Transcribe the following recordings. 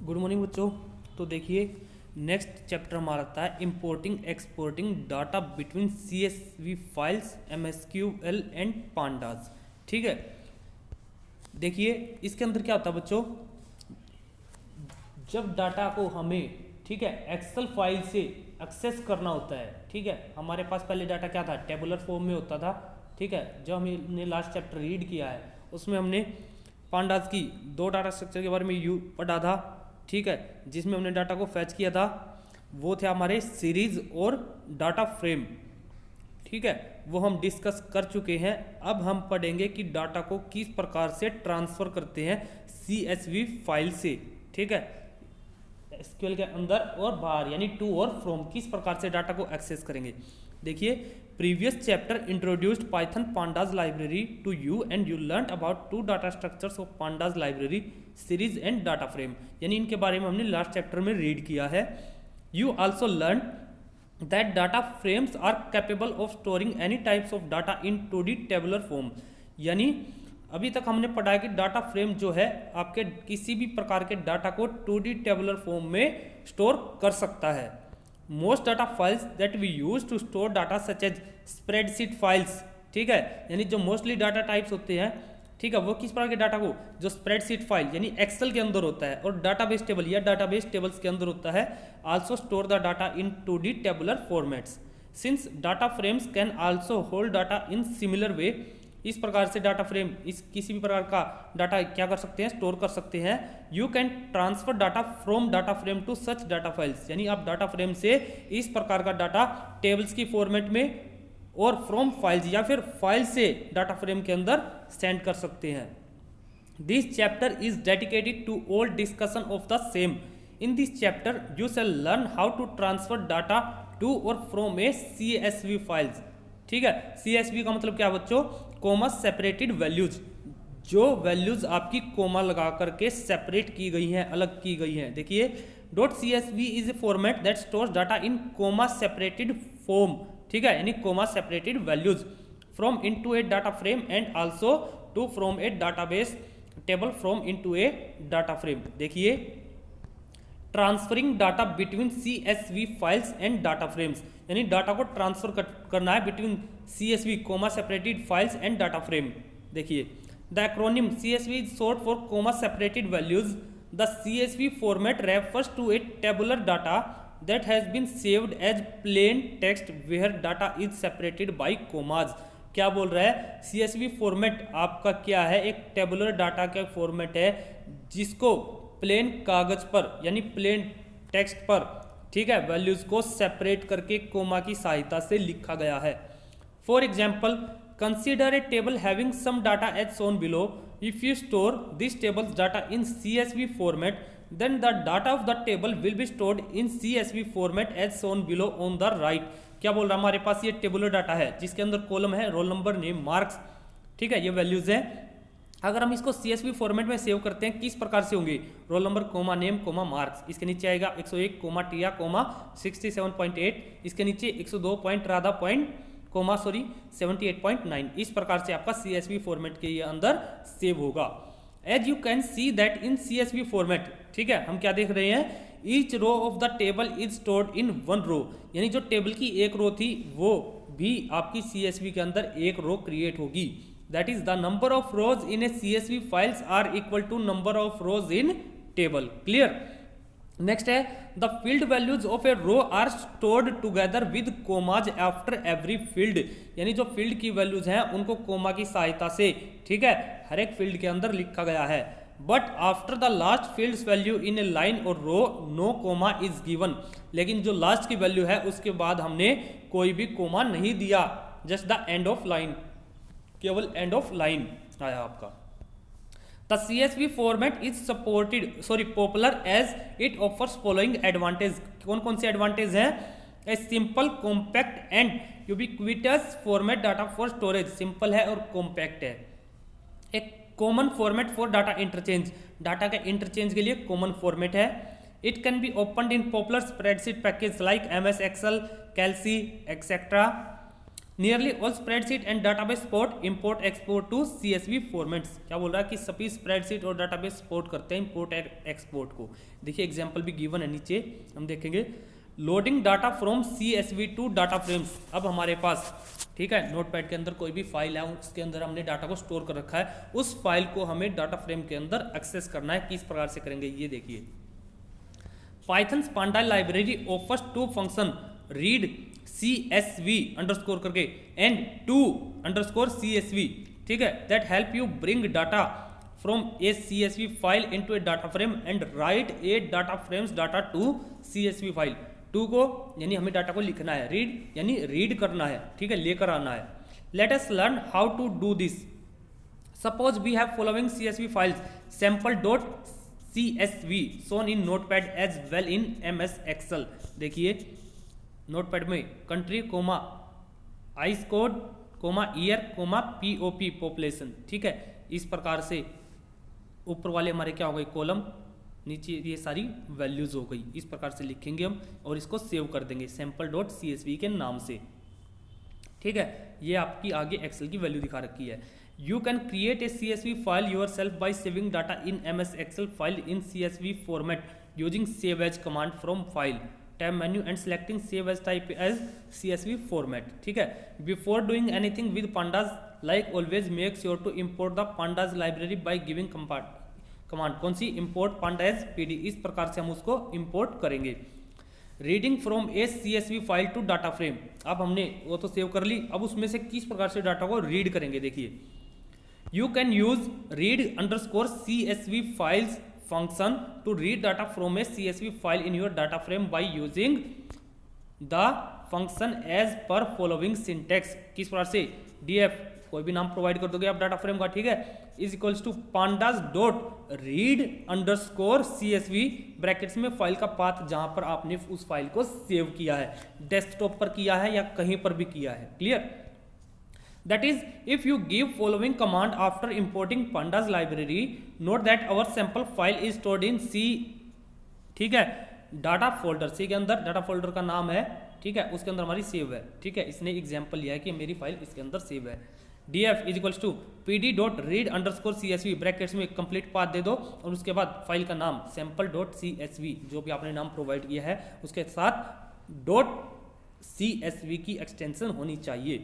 Good morning बच्चों। तो देखिए नेक्स्ट चैप्टर हमारा आता है importing exporting data between CSV files MSQL and pandas. ठीक है, देखिए इसके अंदर क्या होता है बच्चों, जब डाटा को हमें ठीक है एक्सेल फाइल से एक्सेस करना होता है। ठीक है, हमारे पास पहले डाटा क्या था, टेबुलर फॉर्म में होता था। ठीक है, जो हमने लास्ट चैप्टर रीड किया है उसमें हमने पांडास की दो डाटा स्ट्रक्चर के बारे में पढ़ा था। ठीक है, जिसमें हमने डाटा को फैच किया था वो थे हमारे सीरीज और डाटा फ्रेम। ठीक है, वो हम डिस्कस कर चुके हैं। अब हम पढ़ेंगे कि डाटा को किस प्रकार से ट्रांसफर करते हैं CSV फाइल से। ठीक है, SQL के अंदर और बाहर यानी टू और फ्रॉम किस प्रकार से डाटा को एक्सेस करेंगे। देखिए previous chapter introduced Python pandas library to you and you learn about two data structures of pandas library series and data frame, यानी इनके बारे में हमने लास्ट चैप्टर में रीड किया है। You also learn that data frames are capable of storing any types of data in 2D tabular form, यानी अभी तक हमने पढ़ा है कि डाटा फ्रेम जो है आपके किसी भी प्रकार के डाटा को 2D टेबुलर फॉर्म में स्टोर कर सकता है। Most data files that we use to store data such as spreadsheet files, ठीक है, यानी जो मोस्टली डाटा टाइप्स होते हैं, ठीक है, वो किस प्रकार के डाटा को, जो स्प्रेडशीट फाइल यानी एक्सेल के अंदर होता है और डाटाबेस टेबल या डाटाबेस टेबल्स के अंदर होता है, also store the data in 2D tabular formats. Since data frames can also hold data in similar way, इस प्रकार से डाटा फ्रेम इस किसी भी प्रकार का डाटा क्या कर सकते हैं, स्टोर कर सकते हैं। You can transfer data from data frame to such data files, यानी आप डाटा फ्रेम से इस प्रकार का डाटा टेबल्स की फॉर्मेट में और फ्रॉम फाइल्स या फिर फाइल से डाटा फ्रेम के अंदर सेंड कर सकते हैं। This chapter is dedicated to all discussion of the same. In this chapter you shall learn how to transfer data to और फ्रॉम ए CSV फाइल्स। ठीक है, CSV का मतलब क्या बच्चों, कोमा सेपरेटेड वैल्यूज, जो वैल्यूज आपकी कोमा लगा करके सेपरेट की गई हैं, अलग की गई हैं। देखिए .CSV is a format that stores data in comma separated form, ठीक है, यानी comma separated values from into a data frame and also to from a database table from into a data frame. देखिए transferring data between CSV files and data frames, यानी data को transfer करना है between CSV comma separated files and data frame. देखिए the acronym CSV is short for comma separated values. The CSV format refers to a tabular data that has been saved as plain text where data is separated by commas. क्या बोल रहा है, CSV format आपका क्या है, एक tabular data का format है जिसको प्लेन कागज पर यानी प्लेन टेक्स्ट पर, ठीक है, वैल्यूज को सेपरेट करके कोमा की सहायता से लिखा गया है। For example consider a table having some data as shown below. If you store this table's data in CSV format then the data of the table will be stored in CSV format as shown below on the right. क्या बोल रहा है, हमारे पास ये tabular data है जिसके अंदर column है रोल नंबर नेम मार्क्स, ठीक है, ये वैल्यूज हैं। अगर हम इसको CSV फॉर्मेट में सेव करते हैं किस प्रकार से होंगे, roll number comma name comma marks, इसके नीचे आएगा 101 कोमा टिया कोमा 67.8, इसके नीचे 102 पॉइंट राधा पॉइंट कोमा 78.9, इस प्रकार से आपका CSV फॉर्मेट के अंदर सेव होगा। As you can see that in CSV format, ठीक है, हम क्या देख रहे हैं, each row of the table is stored in one row, यानी जो टेबल की एक रो थी वो भी आपकी CSV के अंदर एक रो क्रिएट होगी। That is the number of rows in a CSV files are equal to number of rows in table. Clear? Next है the field values of a row are stored together with commas after every field, यानी जो field की values हैं उनको coma की सहायता से, ठीक है, हर एक field के अंदर लिखा गया है। But after the last field's value in a line or row no comma is given, लेकिन जो last की value है उसके बाद हमने कोई भी कोमा नहीं दिया, just the end of line, केवल एंड ऑफ लाइन आया आपका। The CSV format is popular as it offers following advantage. कौन कौन से एडवांटेज हैं, a simple compact and ubiquitous format data for storage, simple है और कॉम्पैक्ट है। एक common format for data interchange, data के इंटरचेंज के लिए कॉमन फॉर्मेट है। It can be opened in popular spreadsheet package like MS Excel, Calci, etcetera. Nearly all spreadsheet and database support import export to CSV formats. क्या बोल रहा है कि सभी स्प्रेडशीट और डाटाबेस सपोर्ट करते हैं इंपोर्ट एक्सपोर्ट को। देखिए एग्जांपल भी गिवन है नीचे, हम देखेंगे loading data from CSV to data frames. अब हमारे पास ठीक है नोटपैड के अंदर कोई भी फाइल है, उसके अंदर हमने डाटा को स्टोर कर रखा है, उस फाइल को हमें डाटा फ्रेम के अंदर एक्सेस करना है। किस प्रकार से करेंगे ये देखिए। Python's panda library offers two function read CSV underscore करके एंड टू अंडरस्कोर CSV, ठीक है, that help you bring data from a CSV file into a data frame and write a data frame's data to CSV file. To को यानी हमें data को लिखना है, read यानी रीड करना है, ठीक है, लेकर आना है। Let us learn how to do this. Suppose we have following CSV files sample.csv shown in notepad as well in MS Excel। देखिए नोटपैड में country comma ISO code comma year comma POP population, ठीक है, इस प्रकार से ऊपर वाले हमारे क्या हो गए कॉलम, नीचे ये सारी वैल्यूज हो गई। इस प्रकार से लिखेंगे हम और इसको सेव कर देंगे sample.csv के नाम से, ठीक है। ये आपकी आगे एक्सेल की वैल्यू दिखा रखी है। You can create a CSV file yourself by saving data in MS Excel file in CSV format using Save As command from File tab menu and selecting Save As type as CSV format, ठीक है। Before doing anything with pandas, like always make sure to import the pandas library by giving command कौन सी import pandas PD। इस प्रकार से हम उसको import करेंगे। Reading from a CSV file to data frame. अब हमने वो तो सेव कर ली, अब उसमें से किस प्रकार से डाटा को रीड करेंगे देखिए। You can use read underscore CSV files function to read data from a CSV file in your data frame by using the function as per following syntax। किस प्रकार से df कोई भी नाम प्रोवाइड कर दोगे आप डाटा फ्रेम का, ठीक है, is equals to pandas dot read underscore CSV brackets में फाइल का पाथ जहां पर आपने उस फाइल को सेव किया है, डेस्कटॉप पर किया है या कहीं पर भी किया है, clear. That is, if you give following command after importing pandas library, note that our sample file is stored in C, ठीक है, डाटा फोल्डर। सी के अंदर डाटा फोल्डर का नाम है, ठीक है, उसके अंदर हमारी सेव है, ठीक है। इसने एग्जांपल लिया है कि मेरी फाइल इसके अंदर सेव है। df is equals to pd dot read underscore CSV brackets में कंप्लीट पाथ दे दो और उसके बाद फाइल का नाम sample.csv जो भी आपने नाम प्रोवाइड किया है उसके साथ .csv की एक्सटेंशन होनी चाहिए।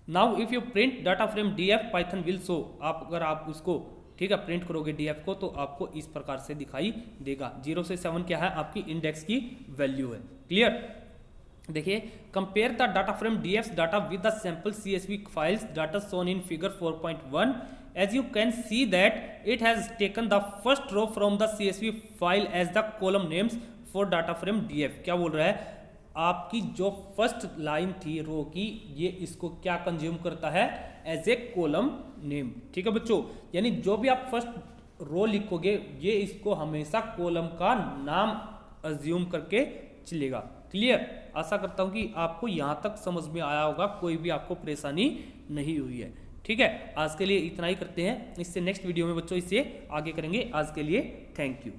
Now if you print data frame df Python will show. आप अगर आप उसको, ठीक है, प्रिंट करोगे df को तो आपको इस प्रकार से दिखाई देगा। 0 से 7 क्या है आपकी इंडेक्स की वैल्यू है, क्लियर। देखिए compare the data frame df's data with the sample CSV file's data shown in figure 4.1। As you can see that it has taken the first row from the CSV file as the column names for data frame df। क्या बोल रहा है, आपकी जो first line थी रो की, ये इसको क्या कंज्यूम करता है एज ए कॉलम नेम, ठीक है बच्चों। यानी जो भी आप फर्स्ट रो लिखोगे ये इसको हमेशा कॉलम का नाम अज्यूम करके चलेगा, क्लियर। आशा करता हूं कि आपको यहां तक समझ में आया होगा, कोई भी आपको परेशानी नहीं हुई है, ठीक है। आज के लिए इतना ही करते हैं, इससे नेक्स्ट वीडियो में बच्चों इससे आगे करेंगे। आज के लिए थैंक यू।